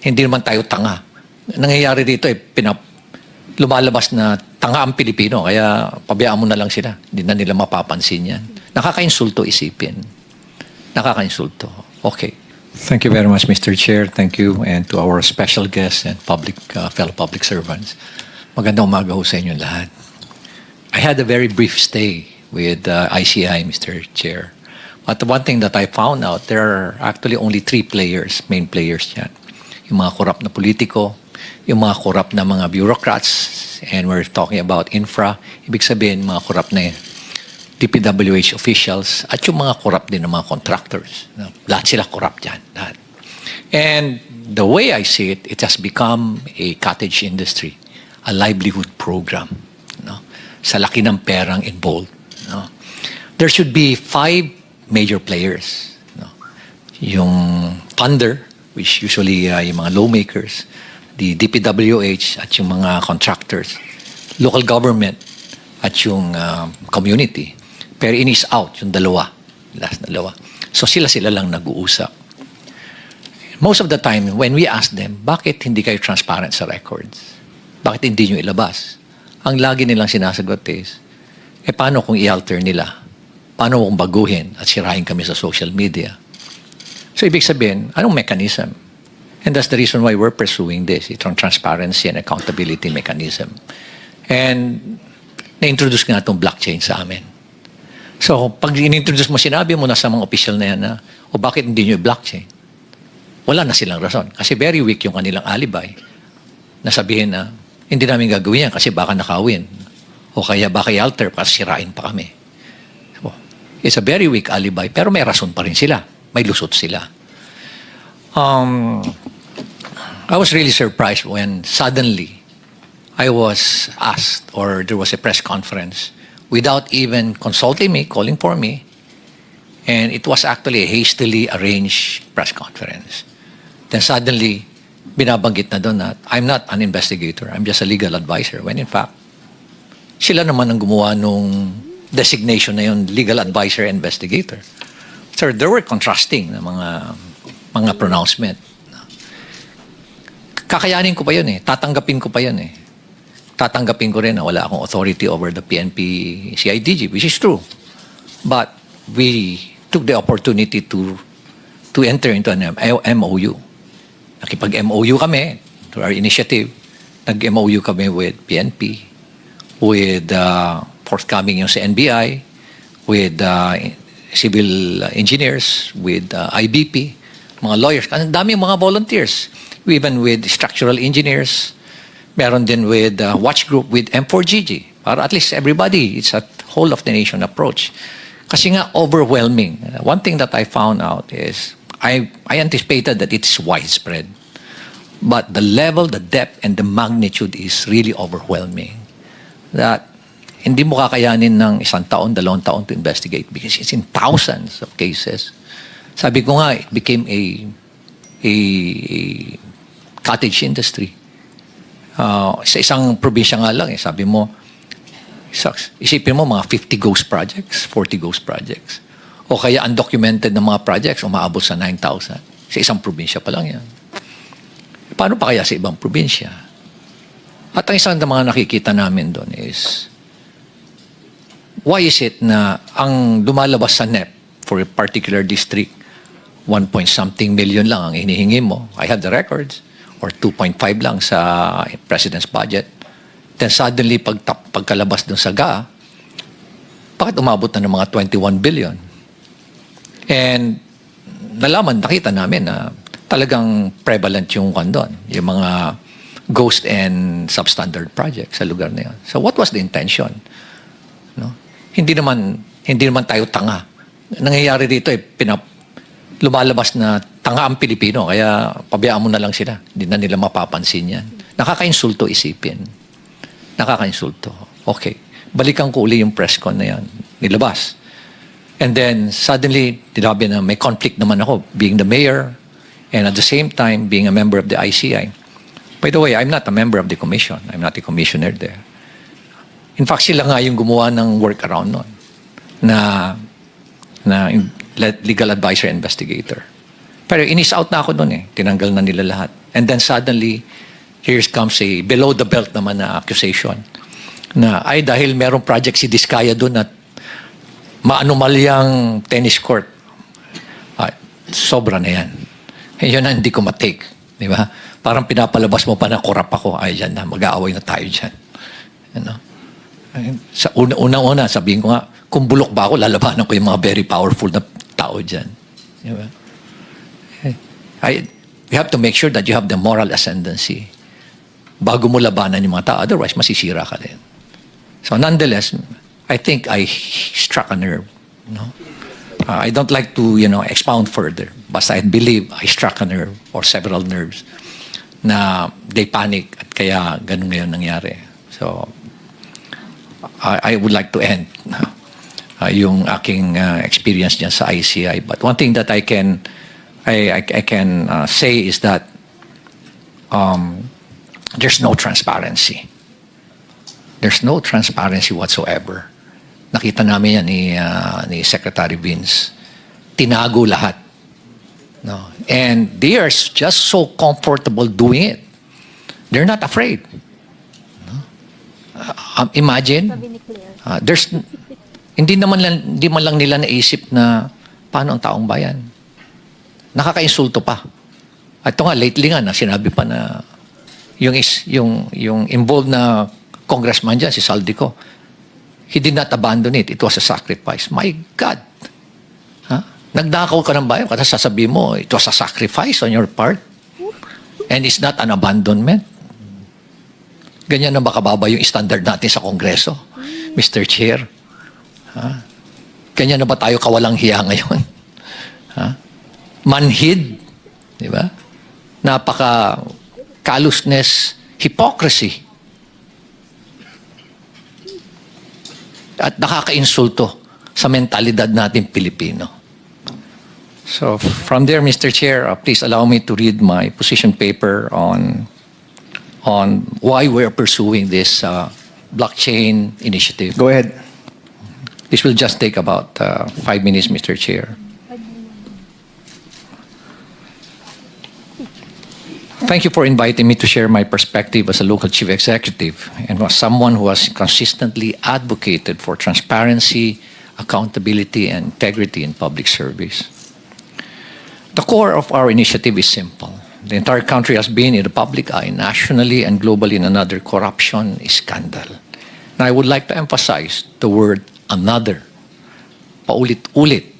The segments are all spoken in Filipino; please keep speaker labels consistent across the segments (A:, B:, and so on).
A: Hindi naman tayo tanga. Nangyayari dito lumalabas na tanga ang Pilipino, kaya pabayaan mo na lang sila. Hindi na nila mapapansin yan. Nakakainsulto, isipin. Nakakainsulto. Okay.
B: Thank you very much, Mr. Chair. Thank you, and to our special guests and fellow public servants. Magandang umaga ho sa inyo lahat. I had a very brief stay with ICI, Mr. Chair. But one thing that I found out, there are actually only three players, main players yan. Yung mga korap na politiko, yung mga korap na mga bureaucrats, and we're talking about infra, ibig sabihin mga korap na DPWH officials, at yung mga korap din ng mga contractors. Lahat sila korap dyan. Lahat. And the way I see it, it has become a cottage industry, a livelihood program. No? Sa laki ng perang involved. No? There should be 5 major players. No? Yung funder, which usually yung mga lawmakers, the DPWH at yung mga contractors, local government at yung community. Pero in is out, yung dalawa. Last dalawa. So sila lang nag-uusap. Most of the time, when we ask them, bakit hindi kayo transparent sa records? Bakit hindi nyo ilabas? Ang lagi nilang sinasagot is, paano kung i-alter nila? Paano kung baguhin at sirahin kami sa social media? So ibig sabihin, anong mechanism? And that's the reason why we're pursuing this, itong transparency and accountability mechanism. And na-introduce nga itong blockchain sa amin. So pag in-introduce mo, sinabi mo na sa mga official na yan na, o bakit hindi nyo i-blockchain? Wala na silang rason. Kasi very weak yung kanilang alibay. Nasabihin na, hindi namin gagawin yan kasi baka nakawin. O kaya baka i-alter para sirain pa kami. So, it's a very weak alibi, pero may rason pa rin sila. May lusot sila. I was really surprised when suddenly I was asked, or there was a press conference without even consulting me, calling for me, and it was actually a hastily arranged press conference. Then suddenly, binabanggit na doon na I'm not an investigator, I'm just a legal advisor, when in fact, sila naman ang gumawa nung designation na yun, legal advisor investigator. So there were contrasting na mga pronouncement. Kakayanin ko pa yun tatanggapin ko pa yun tatanggapin ko rin na wala akong authority over the PNP CIDG, which is true. But we took the opportunity to enter into an MOU. Nakipag-MOU kami to our initiative. Nag-MOU kami with PNP, with forthcoming yung sa NBI, with civil engineers, with IBP, mga lawyers. Ang dami mga volunteers. Even with structural engineers, meron din with watch group with M4GG. Para at least everybody, it's a whole of the nation approach. Kasi nga overwhelming. One thing that I found out is, I anticipated that it's widespread. But the level, the depth, and the magnitude is really overwhelming. That hindi mo kakayanin ng 1 taon, 2 taon to investigate because it's in thousands of cases. Sabi ko nga, it became a cottage industry. Sa isang probinsya nga lang, sabi mo, isipin mo mga 50 ghost projects, 40 ghost projects. O kaya undocumented na mga projects, umaabot sa 9,000. Sa isang probinsya pa lang yan. Paano pa kaya sa ibang probinsya? At ang isang mga nakikita namin doon is, why is it na ang lumalabas sa NEP for a particular district, 1-point-something million lang ang hinihingi mo? I have the records. Or 2.5 lang sa president's budget. Then suddenly, pagkalabas dun sa GA, bakit umabot na ng mga 21 billion? And nakita namin na talagang prevalent yung kandon, yung mga ghost and substandard projects sa lugar na yun. So what was the intention? No? Hindi naman tayo tanga. Nangyayari dito lumalabas na tanga ang Pilipino, kaya pabayaan mo na lang sila. Hindi na nila mapapansin yan. Nakakainsulto, isipin. Nakakainsulto. Okay. Balikan ko uli yung press con na yan. Nilabas. And then, suddenly, tinabi na may conflict naman ako, being the mayor, and at the same time, being a member of the ICI. By the way, I'm not a member of the commission. I'm not a commissioner there. In fact, sila nga yung gumawa ng workaround nun na legal advisor investigator.
A: Pero inis out na ako doon eh. Tinanggal na nila lahat. And then suddenly, here comes a below the belt naman na accusation. Na ay dahil merong project si Diskaya doon at maanumalyang tennis court. Sobra na yan. Yun na hindi ko matake. Di ba? Parang pinapalabas mo pa na korap ako. Ay, yan na. Mag-aaway na tayo dyan. Ano? Sa unang-una, sabihin ko nga, kung bulok ba ako, lalabanan ko yung mga very powerful na tao dyan. Di ba? You have to make sure that you have the moral ascendancy bago mo labanan yung mga tao. Otherwise, masisira ka din. So nonetheless, I think I struck a nerve. No? I don't like to, expound further. Basta I believe I struck a nerve or several nerves na they panic at kaya ganun ngayon nangyari. So, I would like to end yung aking experience dyan sa ICI. But one thing that I can say is that there's no transparency. There's no transparency whatsoever. Nakita namin yan ni Secretary Vince. Tinago lahat. No? And they are just so comfortable doing it. They're not afraid. No? Imagine, hindi man lang nila naisip na paano ang taong bayan. Nakakainsulto pa. At ito nga, lately nga, sinabi pa na yung involved na congressman dyan, si Saldico, he did not abandon it. It was a sacrifice. My God! Nagdakaw ka ng bayan, kasi sasabihin mo, it was a sacrifice on your part. And it's not an abandonment. Ganyan na ba kababa yung standard natin sa Kongreso? Mr. Chair? Ganyan na ba tayo kawalang hiya ngayon? Manhid? Di ba? Napaka callousness, hypocrisy. At nakakainsulto sa mentalidad natin Pilipino. So from there, Mr. Chair, please allow me to read my position paper on why we're pursuing this blockchain initiative.
C: Go ahead.
A: This will just take about 5 minutes, Mr. Chair. Thank you for inviting me to share my perspective as a local chief executive and as someone who has consistently advocated for transparency, accountability, and integrity in public service. The core of our initiative is simple. The entire country has been in the public eye, nationally and globally, in another corruption scandal. And I would like to emphasize the word another, paulit-ulit,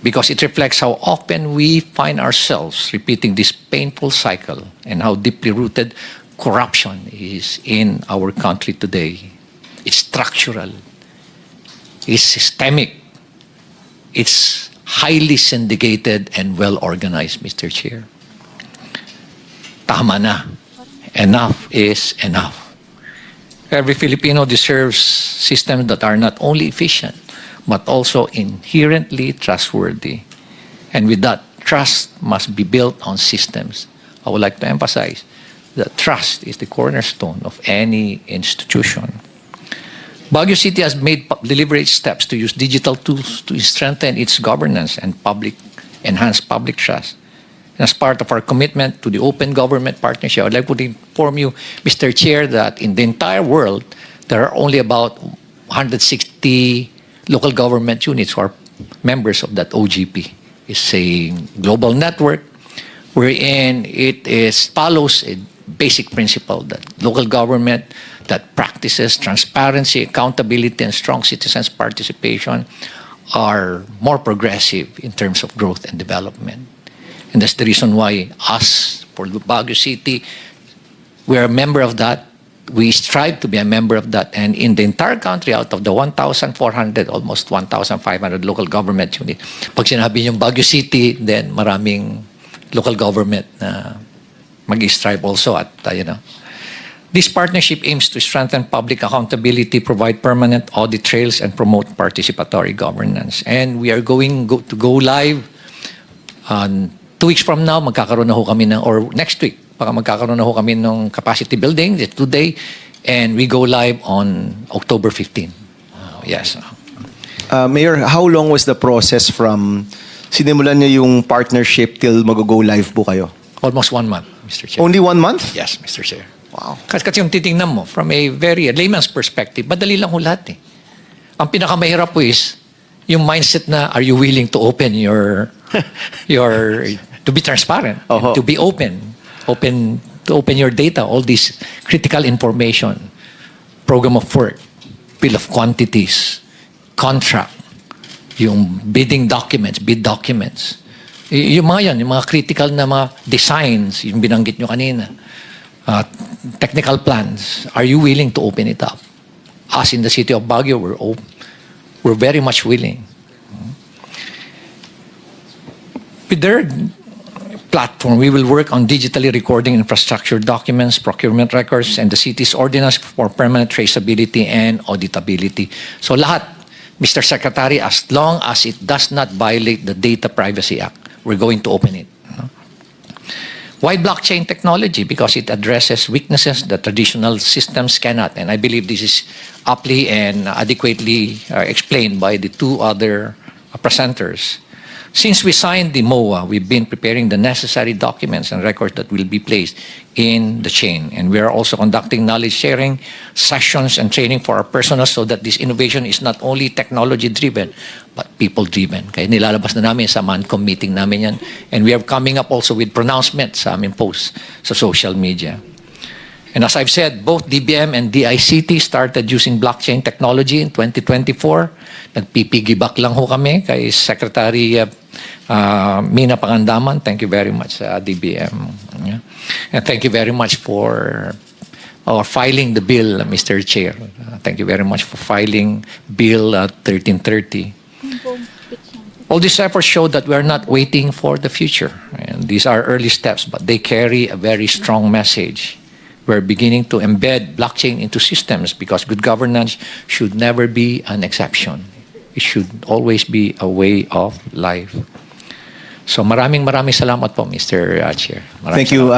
A: because it reflects how often we find ourselves repeating this painful cycle and how deeply rooted corruption is in our country today. It's structural, it's systemic, it's highly syndicated and well-organized, Mr. Chair. Tama na. Enough is enough. Every Filipino deserves systems that are not only efficient, but also inherently trustworthy. And with that, trust must be built on systems. I would like to emphasize that trust is the cornerstone of any institution. Baguio City has made deliberate steps to use digital tools to strengthen its governance and enhance public trust. And as part of our commitment to the open government partnership, I would like to inform you, Mr. Chair, that in the entire world, there are only about 160 local government units who are members of that OGP. It's a global network wherein it follows a basic principle that local government that practices transparency, accountability, and strong citizens' participation are more progressive in terms of growth and development. And that's the reason why us, for Baguio City, we're a member of that. We strive to be a member of that. And in the entire country, out of the 1,400, almost 1,500 local government units, pag sinabi yung Baguio City, then maraming local government na mag-strive also at, This partnership aims to strengthen public accountability, provide permanent audit trails, and promote participatory governance. And we are going to go live 2 weeks from now, magkakaroon na ho kami or next week, magkakaroon na ho kami ng capacity building today, and we go live on October 15. Yes.
C: Mayor, how long was the process from sinimulan niyo yung partnership till mag-go live po kayo?
A: Almost 1 month, Mr. Chair.
C: Only 1 month?
A: Yes, Mr. Chair.
C: Wow.
A: Kasi yung titingnan mo, from a very layman's perspective, madali lang ho lahat eh. Ang pinakamahirap po is, yung mindset na, are you willing to open to be transparent,
C: Oho.
A: to be to open your data, all this critical information, program of work, bill of quantities, contract, yung bidding documents, bid documents. Yung mga yan, yung mga critical na mga designs, yung binanggit nyo kanina, technical plans, are you willing to open it up? Us in the city of Baguio, we're very much willing. With their platform, we will work on digitally recording infrastructure documents, procurement records, and the city's ordinance for permanent traceability and auditability. So lahat, Mr. Secretary, as long as it does not violate the Data Privacy Act, we're going to open it. Why blockchain technology? Because it addresses weaknesses that traditional systems cannot. And I believe this is aptly and adequately explained by the two other presenters. Since we signed the MOA, we've been preparing the necessary documents and records that will be placed in the chain. And we are also conducting knowledge sharing sessions and training for our personnel so that this innovation is not only technology-driven, but people-driven. Kaya nilalabas na namin sa MANCOM meeting namin yan. And we are coming up also with pronouncements sa aming posts sa social media. And as I've said, both DBM and DICT started using blockchain technology in 2024. Nagpipigibak lang ho kami kay Secretary Mina Pangandaman. Thank you very much, DBM. Yeah. And thank you very much for filing the bill, Mr. Chair. Thank you very much for filing Bill 1330. All these efforts show that we are not waiting for the future. And these are early steps, but they carry a very strong message. We're beginning to embed blockchain into systems because good governance should never be an exception. It should always be a way of life. So maraming salamat po, Mr. Chair.
C: Thank you,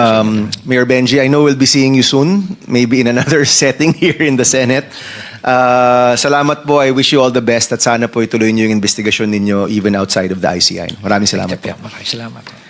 C: Mayor Benji. I know we'll be seeing you soon, maybe in another setting here in the Senate. Salamat po. I wish you all the best at sana po ituloy niyo yung investigasyon ninyo even outside of the ICI. Maraming salamat po.
A: Maraming salamat.